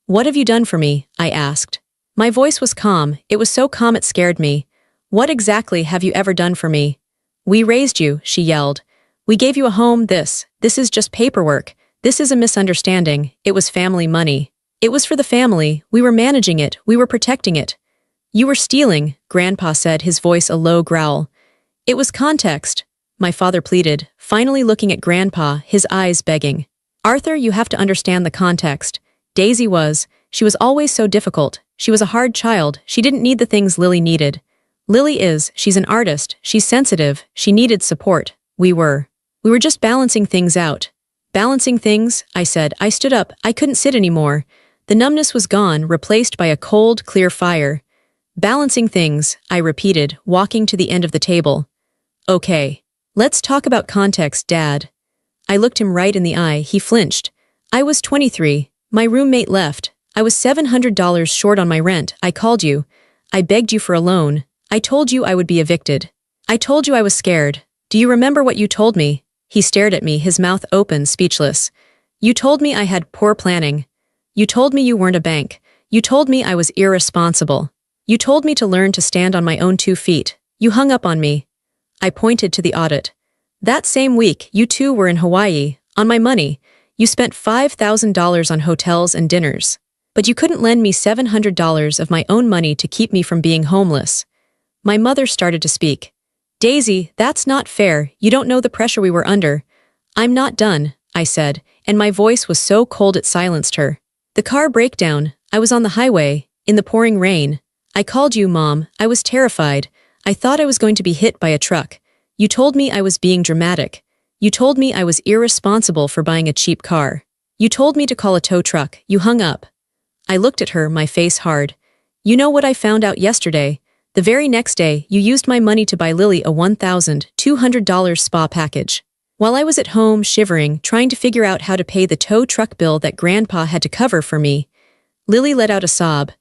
"What have you done for me?" I asked. My voice was calm. It was so calm it scared me. "What exactly have you ever done for me?" "We raised you," she yelled. "We gave you a home. This is just paperwork. This is a misunderstanding. It was family money. It was for the family. We were managing it. We were protecting it." "You were stealing," Grandpa said, his voice a low growl. "It was context," my father pleaded, finally looking at Grandpa, his eyes begging. "Arthur, you have to understand the context. Daisy she was always so difficult. She was a hard child. She didn't need the things Lily needed. She's an artist. She's sensitive. She needed support. We were just balancing things out." "Balancing things," I said. I stood up. I couldn't sit anymore. The numbness was gone, replaced by a cold, clear fire. "Balancing things," I repeated, walking to the end of the table. "Okay. Let's talk about context, Dad." I looked him right in the eye. He flinched. "I was 23. My roommate left. I was $700 short on my rent. I called you. I begged you for a loan. I told you I would be evicted. I told you I was scared. Do you remember what you told me?" He stared at me, his mouth open, speechless. "You told me I had poor planning. You told me you weren't a bank. You told me I was irresponsible. You told me to learn to stand on my own 2 feet. You hung up on me." I pointed to the audit. "That same week, you two were in Hawaii, on my money. You spent $5,000 on hotels and dinners. But you couldn't lend me $700 of my own money to keep me from being homeless." My mother started to speak. "Daisy, that's not fair. You don't know the pressure we were under." "I'm not done," I said, and my voice was so cold it silenced her. "The car breakdown. I was on the highway, in the pouring rain. I called you, Mom. I was terrified. I thought I was going to be hit by a truck. You told me I was being dramatic. You told me I was irresponsible for buying a cheap car. You told me to call a tow truck. You hung up." I looked at her, my face hard. "You know what I found out yesterday? The very next day, you used my money to buy Lily a $1,200 spa package. While I was at home, shivering, trying to figure out how to pay the tow truck bill that Grandpa had to cover for me." Lily let out a sob.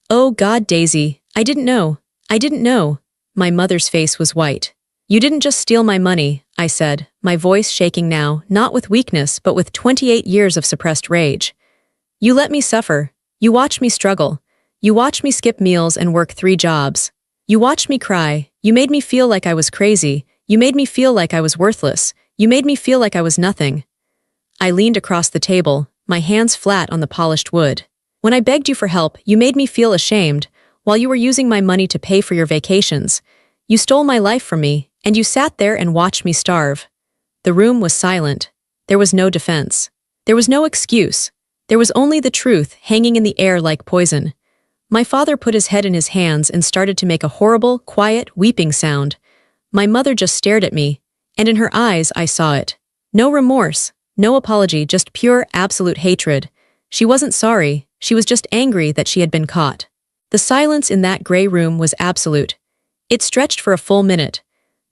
"Oh God, Daisy, I didn't know. I didn't know." My mother's face was white. "You didn't just steal my money," I said, my voice shaking now, not with weakness but with 28 years of suppressed rage. "You let me suffer. You watched me struggle. You watched me skip meals and work 3 jobs. You watched me cry. You made me feel like I was crazy. You made me feel like I was worthless. You made me feel like I was nothing." I leaned across the table, my hands flat on the polished wood. "When I begged you for help, you made me feel ashamed, while you were using my money to pay for your vacations. You stole my life from me, and you sat there and watched me starve." The room was silent. There was no defense. There was no excuse. There was only the truth hanging in the air like poison. My father put his head in his hands and started to make a horrible, quiet, weeping sound. My mother just stared at me, and in her eyes I saw it. No remorse, no apology, just pure, absolute hatred. She wasn't sorry, she was just angry that she had been caught. The silence in that gray room was absolute. It stretched for a full minute.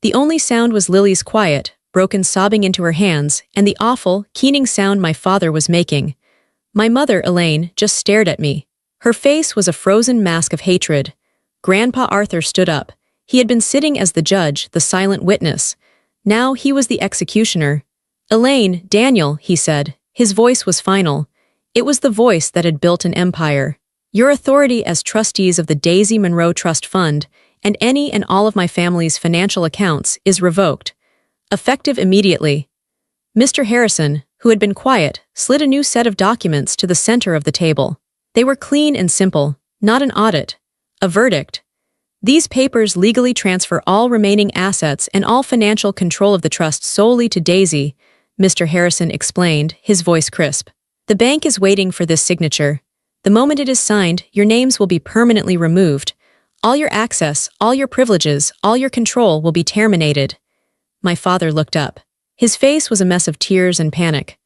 The only sound was Lily's quiet, broken sobbing into her hands, and the awful, keening sound my father was making. My mother, Elaine, just stared at me. Her face was a frozen mask of hatred. Grandpa Arthur stood up. He had been sitting as the judge, the silent witness. Now he was the executioner. "Elaine, Daniel," he said. His voice was final. It was the voice that had built an empire. "Your authority as trustees of the Daisy Monroe Trust Fund and any and all of my family's financial accounts is revoked. Effective immediately." Mr. Harrison, who had been quiet, slid a new set of documents to the center of the table. They were clean and simple, not an audit, a verdict. "These papers legally transfer all remaining assets and all financial control of the trust solely to Daisy," Mr. Harrison explained, his voice crisp. "The bank is waiting for this signature. The moment it is signed, your names will be permanently removed. All your access, all your privileges, all your control will be terminated." My father looked up. His face was a mess of tears and panic.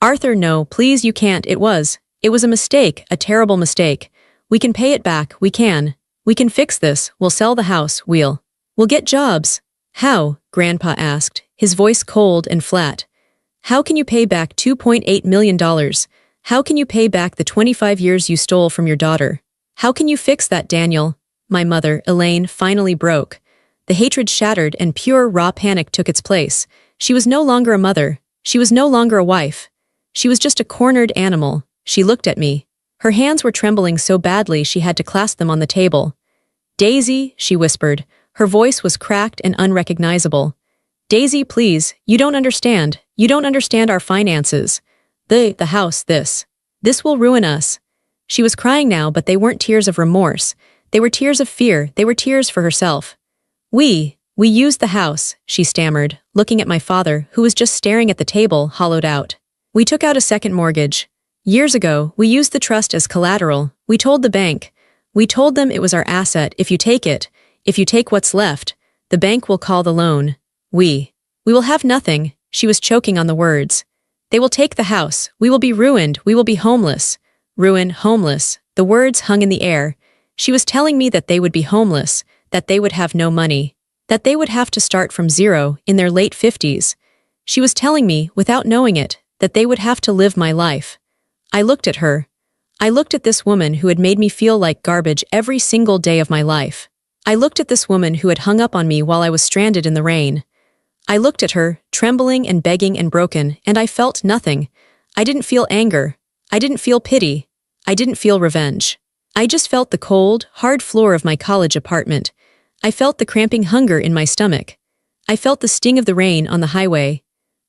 "Arthur, no, please, you can't. It was a mistake, a terrible mistake. We can pay it back, we can. We can fix this, we'll sell the house, we'll get jobs. How? Grandpa asked, his voice cold and flat. How can you pay back $2.8 million? How can you pay back the 25 years you stole from your daughter? How can you fix that, Daniel? My mother, Elaine, finally broke. The hatred shattered and pure, raw panic took its place. She was no longer a mother. She was no longer a wife. She was just a cornered animal. She looked at me. Her hands were trembling so badly she had to clasp them on the table. Daisy, she whispered. Her voice was cracked and unrecognizable. Daisy, please, you don't understand. You don't understand our finances. The house, this will ruin us. She was crying now, but they weren't tears of remorse. They were tears of fear. They were tears for herself. We used the house, she stammered, looking at my father, who was just staring at the table, hollowed out. We took out a second mortgage. Years ago, we used the trust as collateral. We told the bank. We told them it was our asset. If you take it, if you take what's left, the bank will call the loan. We will have nothing. She was choking on the words. They will take the house. We will be ruined. We will be homeless. Ruin, homeless. The words hung in the air. She was telling me that they would be homeless, that they would have no money, that they would have to start from zero in their late 50s. She was telling me, without knowing it, that they would have to live my life. I looked at her. I looked at this woman who had made me feel like garbage every single day of my life. I looked at this woman who had hung up on me while I was stranded in the rain. I looked at her, trembling and begging and broken, and I felt nothing. I didn't feel anger. I didn't feel pity. I didn't feel revenge. I just felt the cold, hard floor of my college apartment. I felt the cramping hunger in my stomach. I felt the sting of the rain on the highway.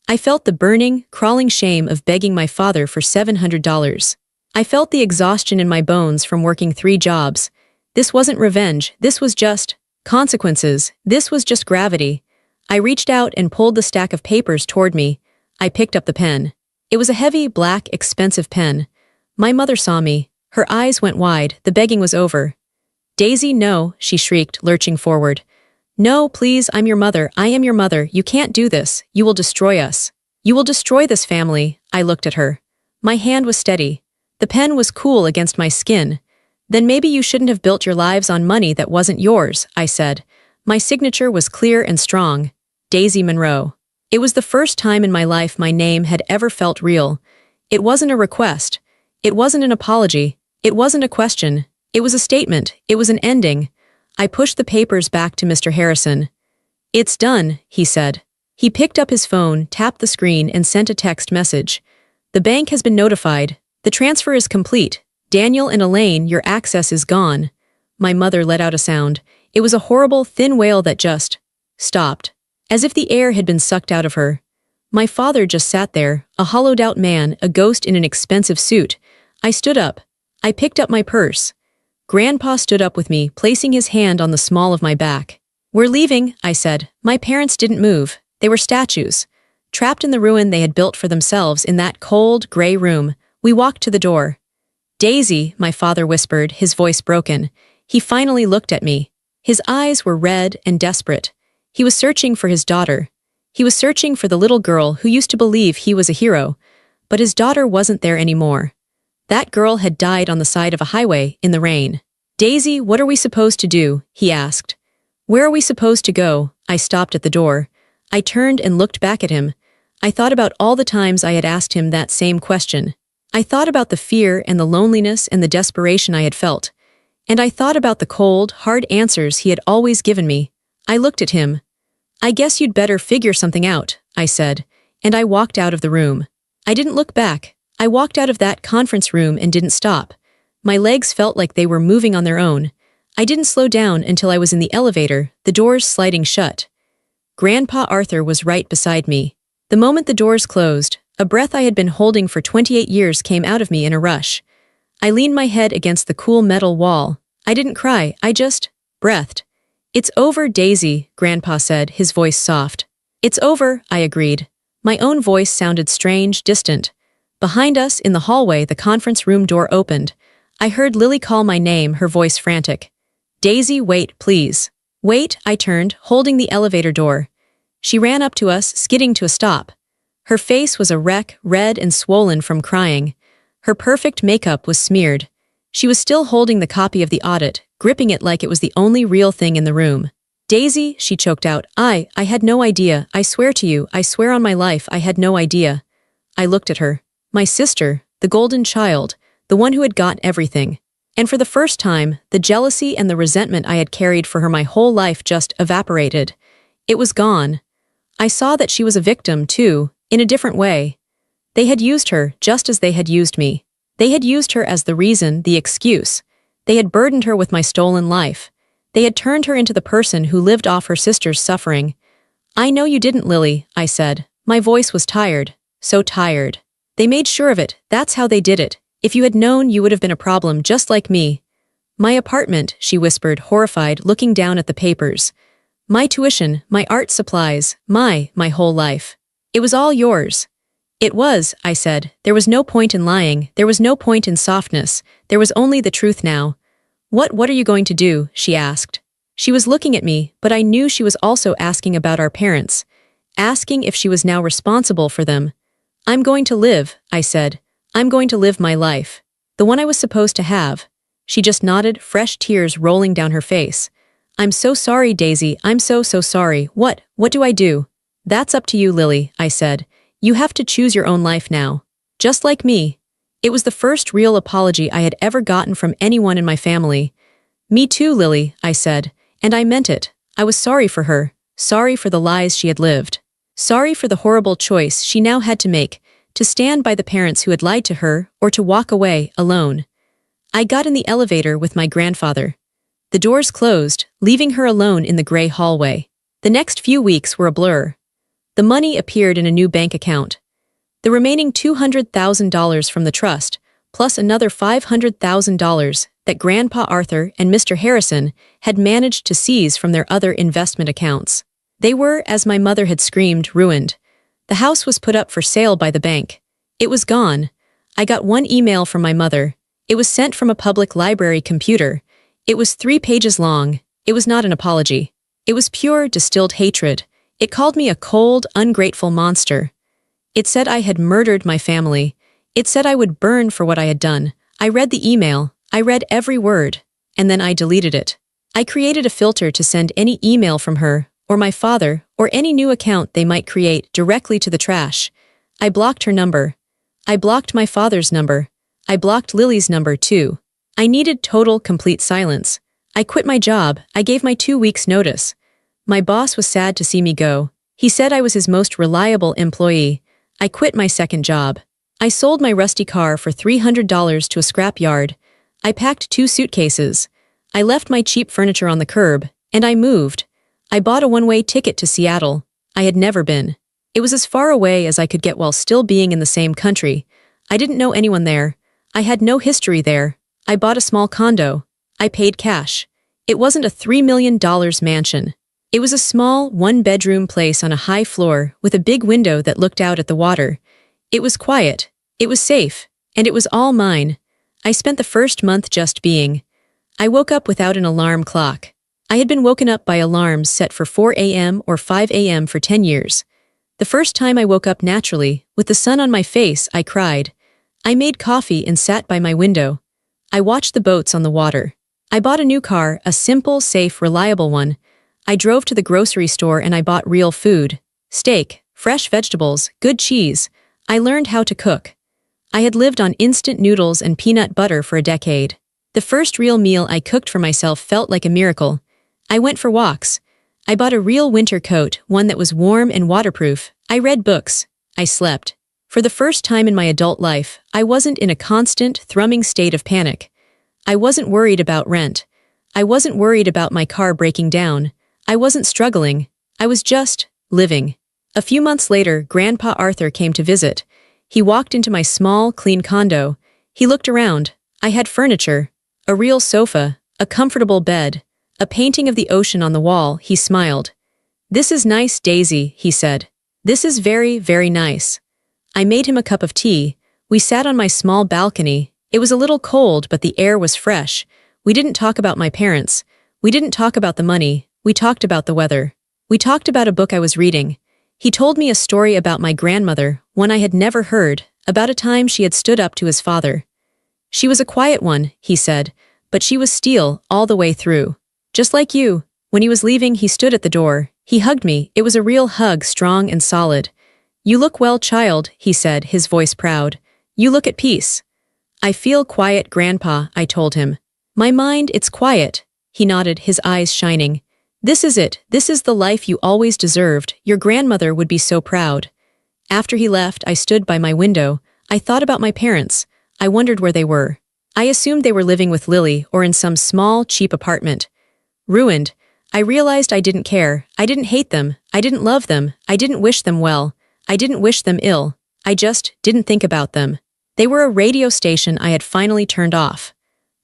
I felt the burning, crawling shame of begging my father for $700. I felt the exhaustion in my bones from working 3 jobs. This wasn't revenge. This was just consequences. This was just gravity. I reached out and pulled the stack of papers toward me. I picked up the pen. It was a heavy, black, expensive pen. My mother saw me. Her eyes went wide. The begging was over. Daisy, no, she shrieked, lurching forward. No, please, I'm your mother. I am your mother. You can't do this. You will destroy us. You will destroy this family. I looked at her. My hand was steady. The pen was cool against my skin. Then maybe you shouldn't have built your lives on money that wasn't yours, I said. My signature was clear and strong. Daisy Monroe. It was the first time in my life my name had ever felt real. It wasn't a request. It wasn't an apology. It wasn't a question. It was a statement. It was an ending. I pushed the papers back to Mr. Harrison. It's done, he said. He picked up his phone, tapped the screen, and sent a text message. The bank has been notified. The transfer is complete. Daniel and Elaine, your access is gone. My mother let out a sound. It was a horrible, thin wail that just stopped, as if the air had been sucked out of her. My father just sat there, a hollowed-out man, a ghost in an expensive suit. I stood up. I picked up my purse. Grandpa stood up with me, placing his hand on the small of my back. We're leaving, I said. My parents didn't move. They were statues, trapped in the ruin they had built for themselves in that cold, gray room. We walked to the door. Daisy, my father whispered, his voice broken. He finally looked at me. His eyes were red and desperate. He was searching for his daughter. He was searching for the little girl who used to believe he was a hero. But his daughter wasn't there anymore. That girl had died on the side of a highway in the rain. Daisy, what are we supposed to do? He asked. Where are we supposed to go? I stopped at the door. I turned and looked back at him. I thought about all the times I had asked him that same question. I thought about the fear and the loneliness and the desperation I had felt. And I thought about the cold, hard answers he had always given me. I looked at him. I guess you'd better figure something out, I said, and I walked out of the room. I didn't look back. I walked out of that conference room and didn't stop. My legs felt like they were moving on their own. I didn't slow down until I was in the elevator, the doors sliding shut. Grandpa Arthur was right beside me. The moment the doors closed, a breath I had been holding for 28 years came out of me in a rush. I leaned my head against the cool metal wall. I didn't cry, I just breathed. It's over, Daisy, Grandpa said, his voice soft. It's over, I agreed. My own voice sounded strange, distant. Behind us, in the hallway, the conference room door opened. I heard Lily call my name, her voice frantic. Daisy, wait, please. Wait, I turned, holding the elevator door. She ran up to us, skidding to a stop. Her face was a wreck, red and swollen from crying. Her perfect makeup was smeared. She was still holding the copy of the audit, gripping it like it was the only real thing in the room. Daisy, she choked out, I had no idea. I swear to you, I swear on my life, I had no idea. I looked at her. My sister, the golden child, the one who had got everything. And for the first time, the jealousy and the resentment I had carried for her my whole life just evaporated. It was gone. I saw that she was a victim, too, in a different way. They had used her just as they had used me. They had used her as the reason, the excuse. They had burdened her with my stolen life. They had turned her into the person who lived off her sister's suffering. I know you didn't, Lily, I said. My voice was tired. So tired. They made sure of it. That's how they did it. If you had known, you would have been a problem just like me. My apartment, she whispered, horrified, looking down at the papers. My tuition, my art supplies, my whole life. It was all yours. It was, I said. There was no point in lying. There was no point in softness. There was only the truth now. What are you going to do? She asked. She was looking at me, but I knew she was also asking about our parents. Asking if she was now responsible for them. I'm going to live, I said. I'm going to live my life. The one I was supposed to have. She just nodded, fresh tears rolling down her face. I'm so sorry, Daisy. I'm so sorry. What do I do? That's up to you, Lily, I said. You have to choose your own life now. Just like me. It was the first real apology I had ever gotten from anyone in my family. Me too, Lily, I said. And I meant it. I was sorry for her. Sorry for the lies she had lived. Sorry for the horrible choice she now had to make, to stand by the parents who had lied to her or to walk away, alone. I got in the elevator with my grandfather. The doors closed, leaving her alone in the gray hallway. The next few weeks were a blur. The money appeared in a new bank account. The remaining $200,000 from the trust, plus another $500,000 that Grandpa Arthur and Mr. Harrison had managed to seize from their other investment accounts. They were, as my mother had screamed, ruined. The house was put up for sale by the bank. It was gone. I got one email from my mother. It was sent from a public library computer. It was 3 pages long. It was not an apology. It was pure, distilled hatred. It called me a cold, ungrateful monster. It said I had murdered my family. It said I would burn for what I had done. I read the email. I read every word. And then I deleted it. I created a filter to send any email from her, or my father, or any new account they might create directly to the trash. I blocked her number. I blocked my father's number. I blocked Lily's number too. I needed total, complete silence. I quit my job. I gave my 2 weeks' notice. My boss was sad to see me go. He said I was his most reliable employee. I quit my second job. I sold my rusty car for $300 to a scrap yard. I packed 2 suitcases. I left my cheap furniture on the curb, and I moved. I bought a one-way ticket to Seattle. I had never been. It was as far away as I could get while still being in the same country. I didn't know anyone there. I had no history there. I bought a small condo. I paid cash. It wasn't a $3 million mansion. It was a small, one-bedroom place on a high floor with a big window that looked out at the water. It was quiet. It was safe. And it was all mine. I spent the first month just being. I woke up without an alarm clock. I had been woken up by alarms set for 4 a.m. or 5 a.m. for 10 years. The first time I woke up naturally, with the sun on my face, I cried. I made coffee and sat by my window. I watched the boats on the water. I bought a new car, a simple, safe, reliable one. I drove to the grocery store and I bought real food. Steak, fresh vegetables, good cheese. I learned how to cook. I had lived on instant noodles and peanut butter for a decade. The first real meal I cooked for myself felt like a miracle. I went for walks. I bought a real winter coat, one that was warm and waterproof. I read books. I slept. For the first time in my adult life, I wasn't in a constant, thrumming state of panic. I wasn't worried about rent. I wasn't worried about my car breaking down. I wasn't struggling. I was just living. A few months later, Grandpa Arthur came to visit. He walked into my small, clean condo. He looked around. I had furniture, a real sofa, a comfortable bed, a painting of the ocean on the wall. He smiled. "This is nice, Daisy," he said. "This is very, very nice." I made him a cup of tea. We sat on my small balcony. It was a little cold, but the air was fresh. We didn't talk about my parents. We didn't talk about the money. We talked about the weather. We talked about a book I was reading. He told me a story about my grandmother, one I had never heard, about a time she had stood up to his father. She was a quiet one, he said, but she was steel all the way through. Just like you. When he was leaving, he stood at the door. He hugged me. It was a real hug, strong and solid. "You look well, child," he said, his voice proud. "You look at peace." "I feel quiet, Grandpa," I told him. "My mind, it's quiet." He nodded, his eyes shining. "This is it. This is the life you always deserved. Your grandmother would be so proud." After he left, I stood by my window. I thought about my parents. I wondered where they were. I assumed they were living with Lily or in some small, cheap apartment. Ruined. I realized I didn't care. I didn't hate them. I didn't love them. I didn't wish them well. I didn't wish them ill. I just didn't think about them. They were a radio station I had finally turned off.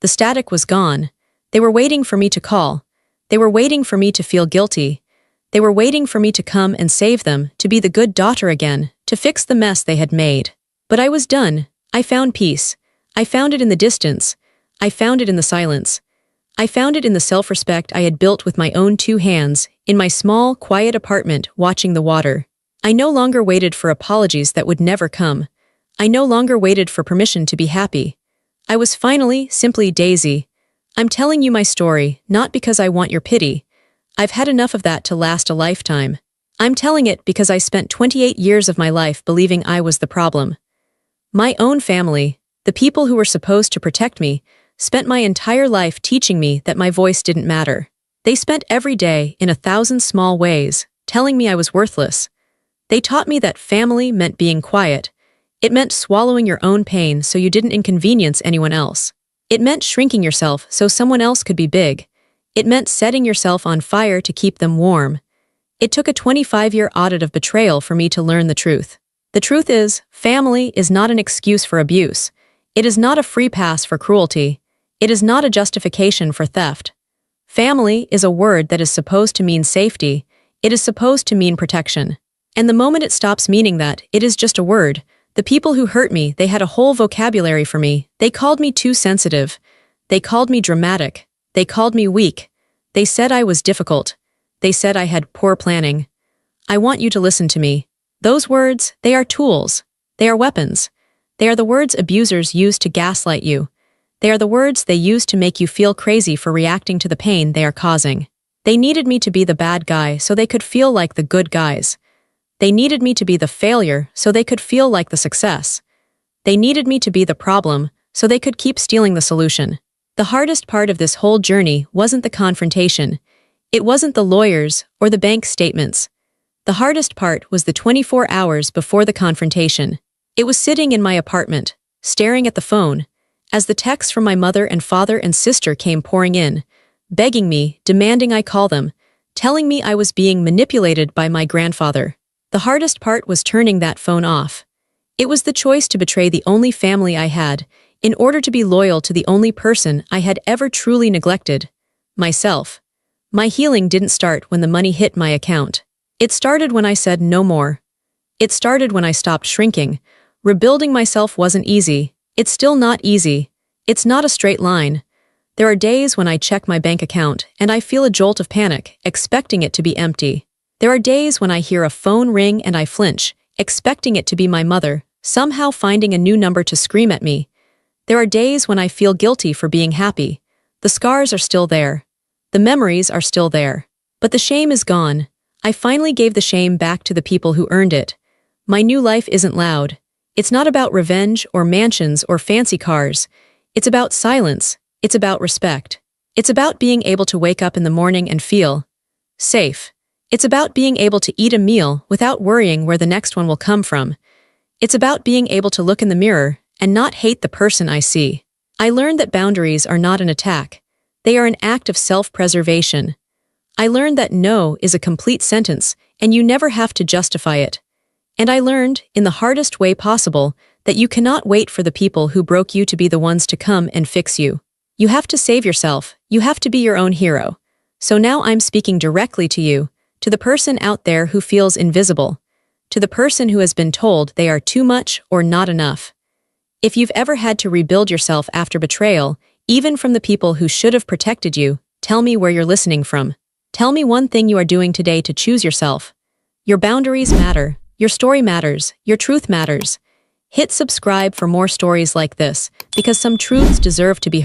The static was gone. They were waiting for me to call. They were waiting for me to feel guilty. They were waiting for me to come and save them, to be the good daughter again, to fix the mess they had made. But I was done. I found peace. I found it in the distance. I found it in the silence. I found it in the self-respect I had built with my own 2 hands, in my small, quiet apartment, watching the water. I no longer waited for apologies that would never come. I no longer waited for permission to be happy. I was finally, simply Daisy. I'm telling you my story, not because I want your pity. I've had enough of that to last a lifetime. I'm telling it because I spent 28 years of my life believing I was the problem. My own family, the people who were supposed to protect me, spent my entire life teaching me that my voice didn't matter. They spent every day, in 1,000 small ways, telling me I was worthless. They taught me that family meant being quiet. It meant swallowing your own pain so you didn't inconvenience anyone else. It meant shrinking yourself so someone else could be big. It meant setting yourself on fire to keep them warm. It took a 25-year audit of betrayal for me to learn the truth. The truth is, family is not an excuse for abuse. It is not a free pass for cruelty. It is not a justification for theft. Family is a word that is supposed to mean safety. It is supposed to mean protection. And the moment it stops meaning that, it is just a word. The people who hurt me, they had a whole vocabulary for me. They called me too sensitive. They called me dramatic. They called me weak. They said I was difficult. They said I had poor planning. I want you to listen to me. Those words, they are tools. They are weapons. They are the words abusers use to gaslight you. They are the words they use to make you feel crazy for reacting to the pain they are causing. They needed me to be the bad guy so they could feel like the good guys. They needed me to be the failure so they could feel like the success. They needed me to be the problem so they could keep stealing the solution. The hardest part of this whole journey wasn't the confrontation. It wasn't the lawyers or the bank statements. The hardest part was the 24 hours before the confrontation. It was sitting in my apartment, staring at the phone, as the texts from my mother and father and sister came pouring in, begging me, demanding I call them, telling me I was being manipulated by my grandfather. The hardest part was turning that phone off. It was the choice to betray the only family I had, in order to be loyal to the only person I had ever truly neglected, myself. My healing didn't start when the money hit my account. It started when I said no more. It started when I stopped shrinking. Rebuilding myself wasn't easy. It's still not easy. It's not a straight line. There are days when I check my bank account and I feel a jolt of panic, expecting it to be empty. There are days when I hear a phone ring and I flinch, expecting it to be my mother, somehow finding a new number to scream at me. There are days when I feel guilty for being happy. The scars are still there. The memories are still there. But the shame is gone. I finally gave the shame back to the people who earned it. My new life isn't loud. It's not about revenge or mansions or fancy cars. It's about silence. It's about respect. It's about being able to wake up in the morning and feel safe. It's about being able to eat a meal without worrying where the next one will come from. It's about being able to look in the mirror and not hate the person I see. I learned that boundaries are not an attack. They are an act of self-preservation. I learned that no is a complete sentence and you never have to justify it. And I learned, in the hardest way possible, that you cannot wait for the people who broke you to be the ones to come and fix you. You have to save yourself. You have to be your own hero. So now I'm speaking directly to you, to the person out there who feels invisible, to the person who has been told they are too much or not enough. If you've ever had to rebuild yourself after betrayal, even from the people who should have protected you, tell me where you're listening from. Tell me one thing you are doing today to choose yourself. Your boundaries matter. Your story matters. Your truth matters. Hit subscribe for more stories like this, because some truths deserve to be heard.